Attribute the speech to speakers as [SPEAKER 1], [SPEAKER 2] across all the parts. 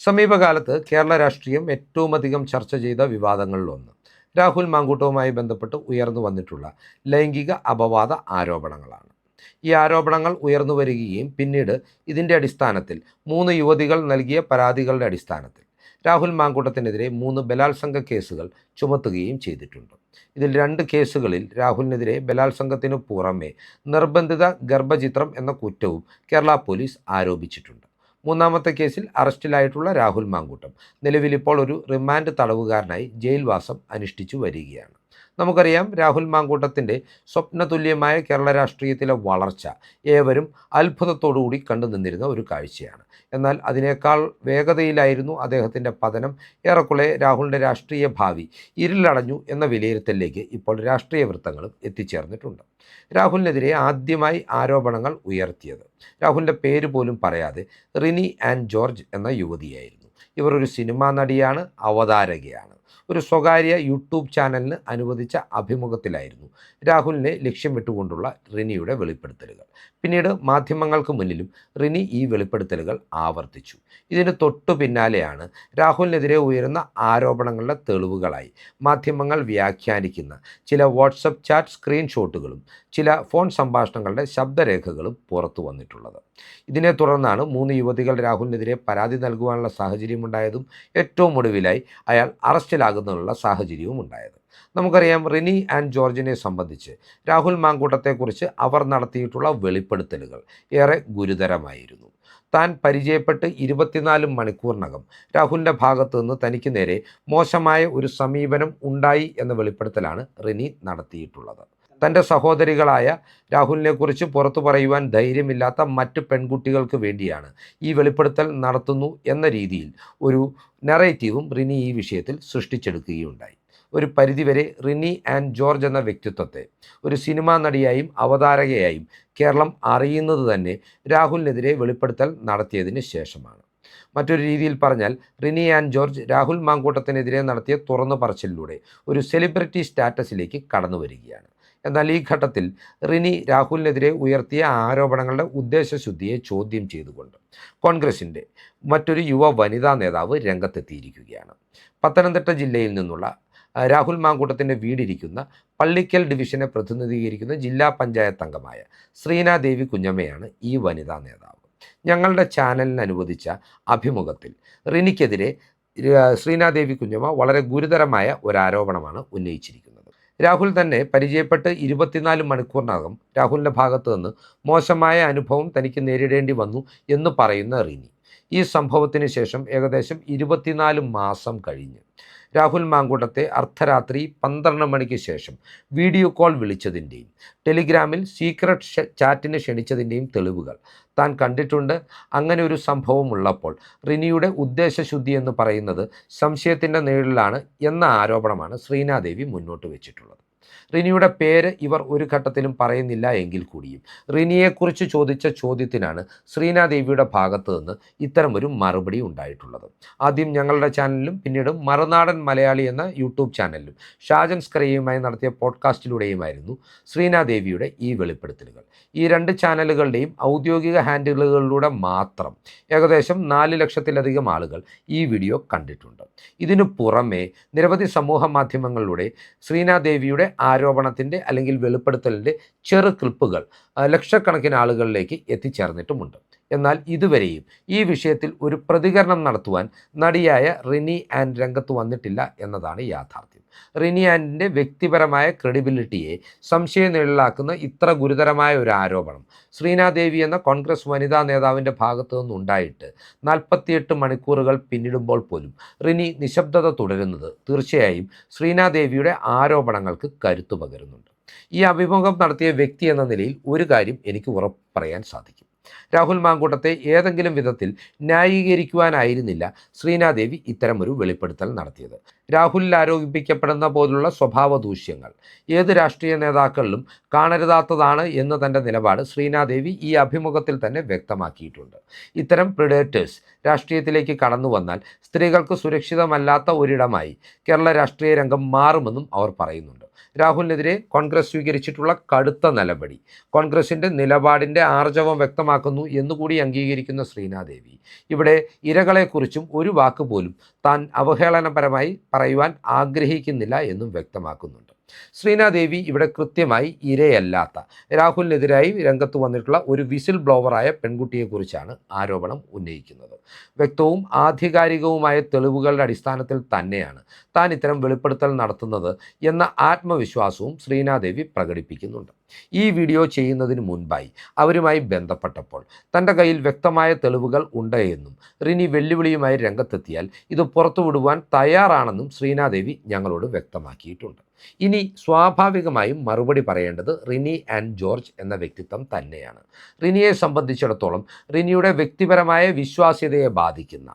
[SPEAKER 1] സമീപകാലത്ത് കേരള രാഷ്ട്രീയം ഏറ്റവും അധികം ചർച്ച ചെയ്ത വിവാദങ്ങളിലൊന്ന് രാഹുൽ മാങ്കൂട്ടവുമായി ബന്ധപ്പെട്ട് ഉയർന്നു വന്നിട്ടുള്ള ലൈംഗിക അപവാദ ആരോപണങ്ങളാണ്. ഈ ആരോപണങ്ങൾ ഉയർന്നു വരികയും പിന്നീട് ഇതിൻ്റെ അടിസ്ഥാനത്തിൽ 3 യുവതികൾ നൽകിയ പരാതികളുടെ അടിസ്ഥാനത്തിൽ രാഹുൽ മാങ്കൂട്ടത്തിനെതിരെ 3 ബലാത്സംഗ കേസുകൾ ചുമത്തുകയും ചെയ്തിട്ടുണ്ട്. ഇതിൽ 2 കേസുകളിൽ രാഹുലിനെതിരെ ബലാത്സംഗത്തിനു പുറമെ നിർബന്ധിത ഗർഭചിത്രം എന്ന കുറ്റവും കേരള പോലീസ് ആരോപിച്ചിട്ടുണ്ട്. മൂന്നാമത്തെ കേസിൽ അറസ്റ്റിലായിട്ടുള്ള രാഹുൽ മാങ്കൂട്ടം നിലവിലിപ്പോൾ ഒരു റിമാൻഡ് തടവുകാരനായി ജയിൽവാസം അനുഷ്ഠിച്ചു വരികയാണ്. നമുക്കറിയാം, രാഹുൽ മാങ്കൂട്ടത്തിൻ്റെ സ്വപ്നതുല്യമായ കേരള രാഷ്ട്രീയത്തിലെ വളർച്ച ഏവരും അത്ഭുതത്തോടുകൂടി കണ്ടു നിന്നിരുന്ന ഒരു കാഴ്ചയാണ്. എന്നാൽ അതിനേക്കാൾ വേഗതയിലായിരുന്നു അദ്ദേഹത്തിൻ്റെ പതനം. ഏറെക്കുറെ രാഹുലിൻ്റെ രാഷ്ട്രീയ ഭാവി ഇരുളടഞ്ഞു എന്ന വിലയിരുത്തലിലേക്ക് ഇപ്പോൾ രാഷ്ട്രീയ വൃത്തങ്ങളും എത്തിച്ചേർന്നിട്ടുണ്ട്. രാഹുലിനെതിരെ ആദ്യമായി ആരോപണങ്ങൾ ഉയർത്തിയത് രാഹുലിൻ്റെ പേര് പോലും പറയാതെ റിനി ആൻഡ് ജോർജ് എന്ന യുവതിയായിരുന്നു. ഇവർ ഒരു സിനിമാ നടിയാണ്, അവതാരകയാണ്. ഒരു സ്വകാര്യ യൂട്യൂബ് ചാനലിന് അനുവദിച്ച അഭിമുഖത്തിലായിരുന്നു രാഹുലിനെ ലക്ഷ്യം വിട്ടുകൊണ്ടുള്ള റിനിയുടെ വെളിപ്പെടുത്തലുകൾ. പിന്നീട് മാധ്യമങ്ങൾക്ക് മുന്നിലും റിനി ഈ വെളിപ്പെടുത്തലുകൾ ആവർത്തിച്ചു. ഇതിന് തൊട്ടു പിന്നാലെയാണ് രാഹുലിനെതിരെ ഉയരുന്ന ആരോപണങ്ങളുടെ തെളിവുകളായി മാധ്യമങ്ങൾ വ്യാഖ്യാനിക്കുന്ന ചില വാട്സപ്പ് ചാറ്റ് സ്ക്രീൻഷോട്ടുകളും ചില ഫോൺ സംഭാഷണങ്ങളുടെ ശബ്ദരേഖകളും പുറത്തു വന്നിട്ടുള്ളത്. ഇതിനെ തുടർന്നാണ് 3 യുവതികൾ രാഹുലിനെതിരെ പരാതി നൽകുവാനുള്ള സാഹചര്യമുണ്ടായതും ഏറ്റവും ഒടുവിലായി അയാൾ അറസ്റ്റിലാകുന്നതിനുള്ള സാഹചര്യവും ഉണ്ടായത്. നമുക്കറിയാം, റിനി ആൻഡ് ജോർജിനെ സംബന്ധിച്ച് രാഹുൽ മാങ്കൂട്ടത്തെക്കുറിച്ച് അവർ നടത്തിയിട്ടുള്ള വെളിപ്പെടുത്തലുകൾ ഏറെ ഗുരുതരമായിരുന്നു. താൻ പരിചയപ്പെട്ട് 24 മണിക്കൂറിനകം രാഹുലിൻ്റെ ഭാഗത്തു നിന്ന് തനിക്ക് നേരെ മോശമായ ഒരു സമീപനം ഉണ്ടായി എന്ന വെളിപ്പെടുത്തലാണ് റിനി നടത്തിയിട്ടുള്ളത്. തൻ്റെ സഹോദരികളായ രാഹുലിനെക്കുറിച്ച് പുറത്തു പറയുവാൻ ധൈര്യമില്ലാത്ത മറ്റ് പെൺകുട്ടികൾക്ക് വേണ്ടിയാണ് ഈ വെളിപ്പെടുത്തൽ നടത്തുന്നു എന്ന രീതിയിൽ ഒരു നറേറ്റീവും റിനി ഈ വിഷയത്തിൽ സൃഷ്ടിച്ചെടുക്കുകയുണ്ടായി. ഒരു പരിധിവരെ റിനി ആൻഡ് ജോർജ് എന്ന വ്യക്തിത്വത്തെ ഒരു സിനിമാ നടിയായും അവതാരകയായും കേരളം അറിയുന്നത് തന്നെ രാഹുലിനെതിരെ വെളിപ്പെടുത്തൽ നടത്തിയതിന് ശേഷമാണ്. മറ്റൊരു രീതിയിൽ പറഞ്ഞാൽ, റിനി ആൻഡ് ജോർജ് രാഹുൽ മാങ്കൂട്ടത്തിനെതിരെ നടത്തിയ തുറന്നു പറച്ചിലൂടെ ഒരു സെലിബ്രിറ്റി സ്റ്റാറ്റസിലേക്ക് കടന്നു വരികയാണ്. എന്നാൽ ഈ ഘട്ടത്തിൽ റിനി രാഹുലിനെതിരെ ഉയർത്തിയ ആരോപണങ്ങളുടെ ഉദ്ദേശശുദ്ധിയെ ചോദ്യം ചെയ്തുകൊണ്ട് കോൺഗ്രസിൻ്റെ മറ്റൊരു യുവ വനിതാ നേതാവ് രംഗത്തെത്തിയിരിക്കുകയാണ്. പത്തനംതിട്ട ജില്ലയിൽ നിന്നുള്ള രാഹുൽ മാങ്കൂട്ടത്തിൻ്റെ വീടിരിക്കുന്ന പള്ളിക്കൽ ഡിവിഷനെ പ്രതിനിധീകരിക്കുന്ന ജില്ലാ പഞ്ചായത്ത് അംഗമായ ശ്രീനാദേവി കുഞ്ഞമ്മയാണ് ഈ വനിതാ നേതാവ്. ഞങ്ങളുടെ ചാനലിന് അനുവദിച്ച അഭിമുഖത്തിൽ റിനിക്കെതിരെ ശ്രീനാദേവി കുഞ്ഞമ്മ വളരെ ഗുരുതരമായ ഒരാരോപണമാണ് ഉന്നയിച്ചിരിക്കുന്നത്. രാഹുൽ തന്നെ പരിചയപ്പെട്ട് 24 മണിക്കൂറിനകം രാഹുലിൻ്റെ ഭാഗത്തു നിന്ന് മോശമായ അനുഭവം തനിക്ക് നേരിടേണ്ടി വന്നു എന്ന് പറയുന്ന റിനി, ഈ സംഭവത്തിന് ശേഷം ഏകദേശം 24 മാസം കഴിഞ്ഞ് രാഹുൽ മാങ്കൂട്ടത്തെ അർദ്ധരാത്രി 12 മണിക്ക് ശേഷം വീഡിയോ കോൾ വിളിച്ചതിൻ്റെയും ടെലിഗ്രാമിൽ സീക്രട്ട് ചാറ്റിന് ക്ഷണിച്ചതിൻ്റെയും തെളിവുകൾ താൻ കണ്ടിട്ടുണ്ട്. അങ്ങനെ ഒരു സംഭവം ഉള്ളപ്പോൾ റിനിയുടെ ഉദ്ദേശശുദ്ധി എന്ന് പറയുന്നത് സംശയത്തിൻ്റെ നിഴലിലാണ് എന്ന ആരോപണമാണ് ശ്രീനാദേവി മുന്നോട്ട് വെച്ചിട്ടുള്ളത്. റിനിയുടെ പേര് ഇവർ ഒരു ഘട്ടത്തിലും പറയുന്നില്ല എങ്കിൽ കൂടിയും റിനിയെക്കുറിച്ച് ചോദിച്ച ചോദ്യത്തിനാണ് ശ്രീനാദേവിയുടെ ഭാഗത്തു നിന്ന് ഇത്തരമൊരു മറുപടി ഉണ്ടായിട്ടുള്ളത്. ആദ്യം ഞങ്ങളുടെ ചാനലിലും പിന്നീട് മറുനാടൻ മലയാളി എന്ന യൂട്യൂബ് ചാനലിലും ഷാജൻ സ്കറിയയുമായി നടത്തിയ പോഡ്കാസ്റ്റിലൂടെയുമായിരുന്നു ശ്രീനാദേവിയുടെ ഈ വെളിപ്പെടുത്തലുകൾ. ഈ 2 ചാനലുകളുടെയും ഔദ്യോഗിക ഹാൻഡിലുകളിലൂടെ മാത്രം ഏകദേശം 4 ലക്ഷത്തിലധികം ആളുകൾ ഈ വീഡിയോ കണ്ടിട്ടുണ്ട്. ഇതിനു പുറമെ നിരവധി സമൂഹ മാധ്യമങ്ങളിലൂടെ ശ്രീനാദേവിയുടെ ആരോപണത്തിൻ്റെ അല്ലെങ്കിൽ വെളിപ്പെടുത്തലിൻ്റെ ചെറു ക്ലിപ്പുകൾ ലക്ഷക്കണക്കിന് ആളുകളിലേക്ക് എത്തിച്ചേർന്നിട്ടുമുണ്ട്. എന്നാൽ ഇതുവരെയും ഈ വിഷയത്തിൽ ഒരു പ്രതികരണം നടത്തുവാൻ നടിയായ റിനി ആൻഡ് രംഗത്ത് വന്നിട്ടില്ല എന്നതാണ് യാഥാർത്ഥ്യം. റിനി ആൻഡിൻ്റെ വ്യക്തിപരമായ ക്രെഡിബിലിറ്റിയെ സംശയനിഴലാക്കുന്ന ഇത്ര ഗുരുതരമായ ഒരു ആരോപണം ശ്രീനാദേവി എന്ന കോൺഗ്രസ് വനിതാ നേതാവിൻ്റെ ഭാഗത്തു നിന്നുണ്ടായിട്ട് 48 മണിക്കൂറുകൾ പിന്നിടുമ്പോൾ പോലും റിനി നിശബ്ദത തുടരുന്നത് തീർച്ചയായും ശ്രീനാദേവിയുടെ ആരോപണങ്ങൾക്ക് കരുത്തു പകരുന്നുണ്ട്. ഈ അഭിമുഖം നടത്തിയ വ്യക്തി എന്ന നിലയിൽ ഒരു കാര്യം എനിക്ക് ഉറപ്പ് പറയാൻ സാധിക്കും: രാഹുൽ മാങ്കൂട്ടത്തെ ഏതെങ്കിലും വിധത്തിൽ ന്യായീകരിക്കുവാനായിരുന്നില്ല ശ്രീനാദേവി ഇത്തരമൊരു വെളിപ്പെടുത്തൽ നടത്തിയത്. രാഹുലിൽ ആരോപിക്കപ്പെടുന്ന പോലുള്ള സ്വഭാവ ദൂഷ്യങ്ങൾ ഏത് രാഷ്ട്രീയ നേതാക്കളിലും കാണരുതാത്തതാണ് എന്ന തൻ്റെ നിലപാട് ശ്രീനാദേവി ഈ അഭിമുഖത്തിൽ തന്നെ വ്യക്തമാക്കിയിട്ടുണ്ട്. ഇത്തരം പ്രിഡേറ്റേഴ്സ് രാഷ്ട്രീയത്തിലേക്ക് കടന്നു വന്നാൽ സ്ത്രീകൾക്ക് സുരക്ഷിതമല്ലാത്ത ഒരിടമായി കേരള രാഷ്ട്രീയ രംഗം മാറുമെന്നും അവർ പറയുന്നുണ്ട്. രാഹുലിനെതിരെ കോൺഗ്രസ് സ്വീകരിച്ചിട്ടുള്ള കടുത്ത നടപടി കോൺഗ്രസിൻ്റെ നിലപാടിൻ്റെ ആർജവം വ്യക്തമാക്കുന്ന വ്യക്തമാക്കുന്നു എന്നുകൂടി അംഗീകരിക്കുന്ന ശ്രീനാദേവി ഇവിടെ ഇരകളെക്കുറിച്ചും ഒരു വാക്ക് പോലും താൻ അവഹേളനപരമായി പറയുവാൻ ആഗ്രഹിക്കുന്നില്ല എന്നും വ്യക്തമാക്കുന്നുണ്ട്. ശ്രീനാദേവി ഇവിടെ കൃത്യമായി ഇരയല്ലാത്ത രാഹുലിനെതിരായി രംഗത്ത് വന്നിട്ടുള്ള ഒരു വിസിൽ ബ്ലോവറായ പെൺകുട്ടിയെക്കുറിച്ചാണ് ആരോപണം ഉന്നയിക്കുന്നത്. വ്യക്തവും ആധികാരികവുമായ തെളിവുകളുടെ അടിസ്ഥാനത്തിൽ തന്നെയാണ് താൻ ഇത്തരം വെളിപ്പെടുത്തൽ നടത്തുന്നത് എന്ന ആത്മവിശ്വാസവും ശ്രീനാദേവി പ്രകടിപ്പിക്കുന്നുണ്ട്. ഈ വീഡിയോ ചെയ്യുന്നതിന് മുൻപായി അവരുമായി ബന്ധപ്പെട്ടപ്പോൾ തൻ്റെ കയ്യിൽ വ്യക്തമായ തെളിവുകൾ ഉണ്ട് എന്നും റിനി വെല്ലുവിളിയുമായി രംഗത്തെത്തിയാൽ ഇത് പുറത്തുവിടുവാൻ തയ്യാറാണെന്നും ശ്രീനാദേവി ഞങ്ങളോട് വ്യക്തമാക്കിയിട്ടുണ്ട്. ഇനി സ്വാഭാവികമായും മറുപടി പറയേണ്ടത് റിനി ആൻഡ് ജോർജ് എന്ന വ്യക്തിത്വം തന്നെയാണ്. റിനിയെ സംബന്ധിച്ചിടത്തോളം റിനിയുടെ വ്യക്തിപരമായ വിശ്വാസ്യതയെ ബാധിക്കുന്ന,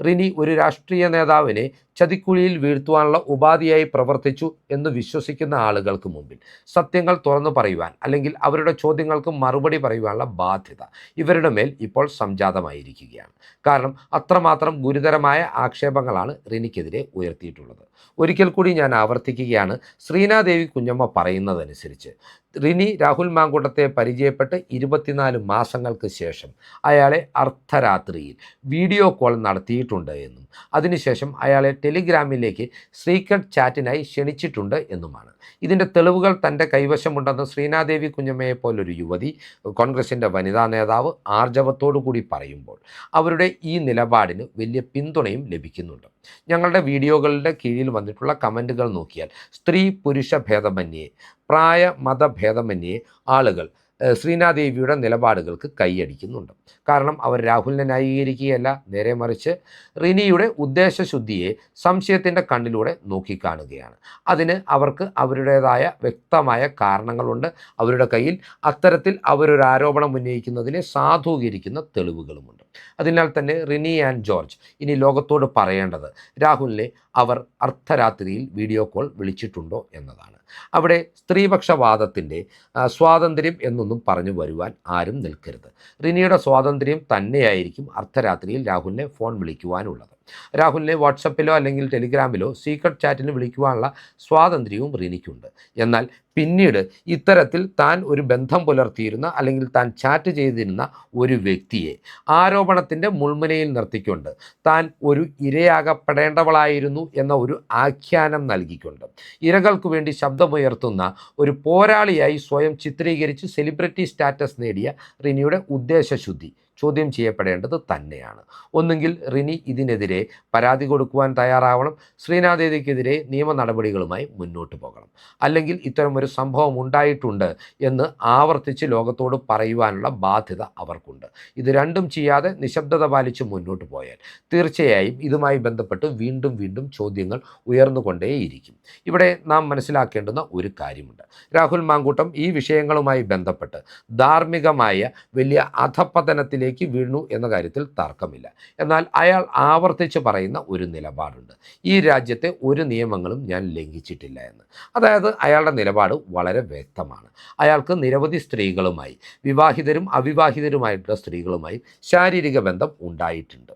[SPEAKER 1] റിനി ഒരു രാഷ്ട്രീയ നേതാവിനെ ചതിക്കുഴിയിൽ വീഴ്ത്തുവാനുള്ള ഉപാധിയായി പ്രവർത്തിച്ചു എന്ന് വിശ്വസിക്കുന്ന ആളുകൾക്ക് മുമ്പിൽ സത്യങ്ങൾ തുറന്നു പറയുവാൻ അല്ലെങ്കിൽ അവരുടെ ചോദ്യങ്ങൾക്ക് മറുപടി പറയുവാനുള്ള ബാധ്യത ഇവരുടെ മേൽ ഇപ്പോൾ സംജാതമായിരിക്കുകയാണ്. കാരണം അത്രമാത്രം ഗുരുതരമായ ആക്ഷേപങ്ങളാണ് റിനിക്കെതിരെ ഉയർത്തിയിട്ടുള്ളത്. ഒരിക്കൽ കൂടി ഞാൻ ആവർത്തിക്കുകയാണ്, ശ്രീനാദേവി കുഞ്ഞമ്മ പറയുന്നതനുസരിച്ച് റിനി രാഹുൽ മാങ്കൂട്ടത്തെ പരിചയപ്പെട്ട് 24 മാസങ്ങൾക്ക് ശേഷം അയാളെ അർദ്ധരാത്രിയിൽ വീഡിയോ കോൾ നടത്തിയിട്ടുണ്ട് എന്നും അതിനുശേഷം അയാളെ ടെലിഗ്രാമിലേക്ക് സീക്രട്ട് ചാറ്റിനായി ക്ഷണിച്ചിട്ടുണ്ട് എന്നുമാണ്. ഇതിൻ്റെ തെളിവുകൾ തൻ്റെ കൈവശമുണ്ടെന്ന് ശ്രീനാദേവി കുഞ്ഞമ്മയെ പോലൊരു യുവതി, കോൺഗ്രസിൻ്റെ വനിതാ നേതാവ് ആർജവത്തോടു കൂടി പറയുമ്പോൾ അവരുടെ ഈ നിലപാടിന് വലിയ പിന്തുണയും ലഭിക്കുന്നുണ്ട്. ഞങ്ങളുടെ വീഡിയോകളുടെ കീഴിൽ വന്നിട്ടുള്ള കമൻറ്റുകൾ നോക്കിയാൽ സ്ത്രീ പുരുഷ ഭേദമന്യേ, പ്രായ മതഭേദമന്യേ ആളുകൾ ശ്രീനാദേവിയുടെ നിലപാടുകൾക്ക് കൈയടിക്കുന്നുണ്ട്. കാരണം അവർ രാഹുലിനെ ന്യായീകരിക്കുകയല്ല, നേരെ മറിച്ച് റിനിയുടെ ഉദ്ദേശശുദ്ധിയെ സംശയത്തിൻ്റെ കണ്ണിലൂടെ നോക്കിക്കാണുകയാണ്. അതിന് അവർക്ക് അവരുടേതായ വ്യക്തമായ കാരണങ്ങളുണ്ട്. അവരുടെ കയ്യിൽ അത്തരത്തിൽ അവരൊരു ആരോപണം ഉന്നയിക്കുന്നതിനെ സാധൂകരിക്കുന്ന തെളിവുകളുമുണ്ട്. അതിനാൽ തന്നെ റിനി ആൻഡ് ജോർജ് ഇനി ലോകത്തോട് പറയേണ്ടത് രാഹുലിനെ അവർ അർദ്ധരാത്രിയിൽ വീഡിയോ കോൾ വിളിച്ചിട്ടുണ്ടോ എന്നതാണ്. അവിടെ സ്ത്രീപക്ഷവാദത്തിൻ്റെ സ്വാതന്ത്ര്യം എന്നൊന്നും പറഞ്ഞു വരുവാൻ ആരും നിൽക്കരുത്. റിനിയുടെ സ്വാതന്ത്ര്യം തന്നെയായിരിക്കും അർദ്ധരാത്രിയിൽ രാഹുലിനെ ഫോൺ വിളിക്കുവാനുള്ളത്. രാഹുലിനെ വാട്സപ്പിലോ അല്ലെങ്കിൽ ടെലിഗ്രാമിലോ സീക്രട്ട് ചാറ്റിന് വിളിക്കുവാനുള്ള സ്വാതന്ത്ര്യവും റിനിക്കുണ്ട്. എന്നാൽ പിന്നീട് ഇത്തരത്തിൽ താൻ ഒരു ബന്ധം പുലർത്തിയിരുന്ന അല്ലെങ്കിൽ താൻ ചാറ്റ് ചെയ്തിരുന്ന ഒരു വ്യക്തിയെ ആരോപണത്തിൻ്റെ മുൾമുനയിൽ നിർത്തിക്കൊണ്ട് താൻ ഒരു ഇരയാകപ്പെടേണ്ടവളായിരുന്നു എന്ന ഒരു ആഖ്യാനം നൽകിക്കൊണ്ട് ഇരകൾക്ക് വേണ്ടി ശബ്ദമുയർത്തുന്ന ഒരു പോരാളിയായി സ്വയം ചിത്രീകരിച്ച് സെലിബ്രിറ്റി സ്റ്റാറ്റസ് നേടിയ റിനിയുടെ ഉദ്ദേശശുദ്ധി ചോദ്യം ചെയ്യപ്പെടേണ്ടത് തന്നെയാണ്. ഒന്നുകിൽ റിനി ഇതിനെതിരെ പരാതി കൊടുക്കുവാൻ തയ്യാറാവണം, ശ്രീനാദേവിക്കെതിരെ നിയമ നടപടികളുമായി മുന്നോട്ട് പോകണം. അല്ലെങ്കിൽ ഇത്തരമൊരു സംഭവം ഉണ്ടായിട്ടുണ്ട് എന്ന് ആവർത്തിച്ച് ലോകത്തോട് പറയുവാനുള്ള ബാധ്യത അവർക്കുണ്ട്. ഇത് രണ്ടും ചെയ്യാതെ നിശബ്ദത പാലിച്ച് മുന്നോട്ട് പോയാൽ തീർച്ചയായും ഇതുമായി ബന്ധപ്പെട്ട് വീണ്ടും വീണ്ടും ചോദ്യങ്ങൾ ഉയർന്നുകൊണ്ടേയിരിക്കും. ഇവിടെ നാം മനസ്സിലാക്കേണ്ടുന്ന ഒരു കാര്യമുണ്ട്. രാഹുൽ മാങ്കൂട്ടം ഈ വിഷയങ്ങളുമായി ബന്ധപ്പെട്ട് ധാർമ്മികമായ വലിയ അധപ്പതനത്തിലേക്ക് വീണു എന്ന കാര്യത്തിൽ തർക്കമില്ല. എന്നാൽ അയാൾ ആവർത്തിച്ച് പറയുന്ന ഒരു നിലപാടുണ്ട്, ഈ രാജ്യത്തെ ഒരു നിയമങ്ങളും ഞാൻ ലംഘിച്ചിട്ടില്ല എന്ന്. അതായത് അയാളുടെ നിലപാട് വളരെ വ്യക്തമാണ്. അയാൾക്ക് നിരവധി സ്ത്രീകളുമായി, വിവാഹിതരും അവിവാഹിതരുമായിട്ടുള്ള സ്ത്രീകളുമായി ശാരീരിക ബന്ധം ഉണ്ടായിട്ടുണ്ട്.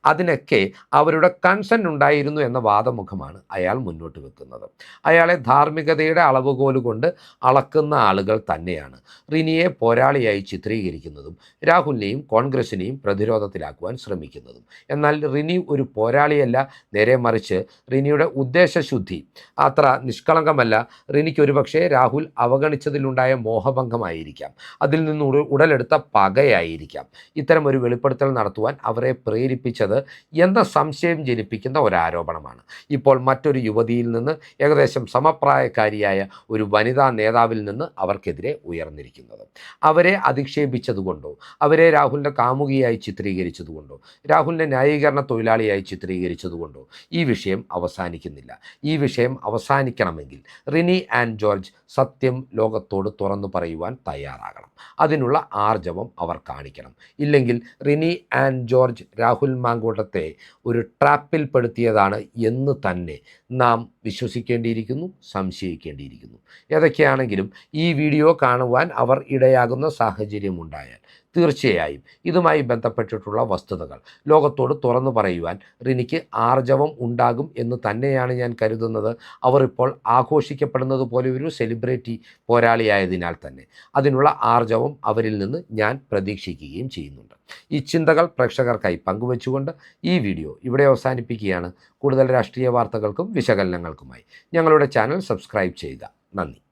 [SPEAKER 1] അതിനൊക്കെ അവരുടെ കൺസെൻ്റ് ഉണ്ടായിരുന്നു എന്ന വാദമുഖമാണ് അയാൾ മുന്നോട്ട് വെക്കുന്നത്. അയാളെ ധാർമ്മികതയുടെ അളവുകോല് കൊണ്ട് അളക്കുന്ന ആളുകൾ തന്നെയാണ് റിനിയെ പോരാളിയായി ചിത്രീകരിക്കുന്നതും രാഹുലിനെയും കോൺഗ്രസിനെയും പ്രതിരോധത്തിലാക്കുവാൻ ശ്രമിക്കുന്നതും. എന്നാൽ റിനി ഒരു പോരാളിയല്ല, നേരെ മറിച്ച് റിനിയുടെ ഉദ്ദേശശുദ്ധി അത്ര നിഷ്കളങ്കമല്ല. റിനിക്ക് ഒരുപക്ഷെ രാഹുൽ അവഗണിച്ചതിലുണ്ടായ മോഹഭംഗമായിരിക്കാം, അതിൽ നിന്ന് ഉടലെടുത്ത പകയായിരിക്കാം ഇത്തരം ഒരു വെളിപ്പെടുത്തൽ നടത്തുവാൻ അവരെ പ്രേരിപ്പിച്ചത് എന്ന സംശയം ജനിപ്പിക്കുന്ന ഒരാരോപണമാണ് ഇപ്പോൾ മറ്റൊരു യുവതിയിൽ നിന്ന്, ഏകദേശം സമപ്രായക്കാരിയായ ഒരു വനിതാ നേതാവിൽ നിന്ന് അവർക്കെതിരെ ഉയർന്നിരിക്കുന്നത്. അവരെ അധിക്ഷേപിച്ചതുകൊണ്ടോ, അവരെ രാഹുലിൻ്റെ കാമുകിയായി ചിത്രീകരിച്ചതുകൊണ്ടോ, രാഹുലിൻ്റെ ന്യായീകരണ തൊഴിലാളിയായി ചിത്രീകരിച്ചതുകൊണ്ടോ ഈ വിഷയം അവസാനിക്കുന്നില്ല. ഈ വിഷയം അവസാനിക്കണമെങ്കിൽ റിനി ആൻഡ് ജോർജ് സത്യം ലോകത്തോട് തുറന്നു പറയുവാൻ തയ്യാറാകണം. അതിനുള്ള ആർജവം അവർ കാണിക്കണം. ഇല്ലെങ്കിൽ റിനി ആൻഡ് ജോർജ് രാഹുൽ മാങ്കൂട്ടത്തെ ഒരു ട്രാപ്പിൽപ്പെടുത്തിയതാണ് എന്ന് തന്നെ നാം വിശ്വസിക്കേണ്ടിയിരിക്കുന്നു, സംശയിക്കേണ്ടിയിരിക്കുന്നു. ഏതൊക്കെയാണെങ്കിലും ഈ വീഡിയോ കാണുവാൻ അവർ ഇടയാകുന്ന സാഹചര്യമുണ്ടായാൽ തീർച്ചയായും ഇതുമായി ബന്ധപ്പെട്ടിട്ടുള്ള വസ്തുതകൾ ലോകത്തോട് തുറന്നു പറയുവാൻ റിനിക്ക് ആർജവം ഉണ്ടാകും എന്ന് തന്നെയാണ് ഞാൻ കരുതുന്നത്. അവർ ഇപ്പോൾ ആഘോഷിക്കപ്പെടുന്നത് പോലെ ഒരു സെലിബ്രിറ്റി പോരാളിയായതിനാൽ തന്നെ അതിനുള്ള ആർജവം അവരിൽ നിന്ന് ഞാൻ പ്രതീക്ഷിക്കുകയും ചെയ്യുന്നുണ്ട്. ഈ ചിന്തകൾ പ്രേക്ഷകർക്കായി പങ്കുവച്ചുകൊണ്ട് ഈ വീഡിയോ ഇവിടെ അവസാനിപ്പിക്കുകയാണ്. കൂടുതൽ രാഷ്ട്രീയ വാർത്തകൾക്കും വിശകലനങ്ങൾക്കുമായി ഞങ്ങളുടെ ചാനൽ സബ്സ്ക്രൈബ് ചെയ്യുക. നന്ദി.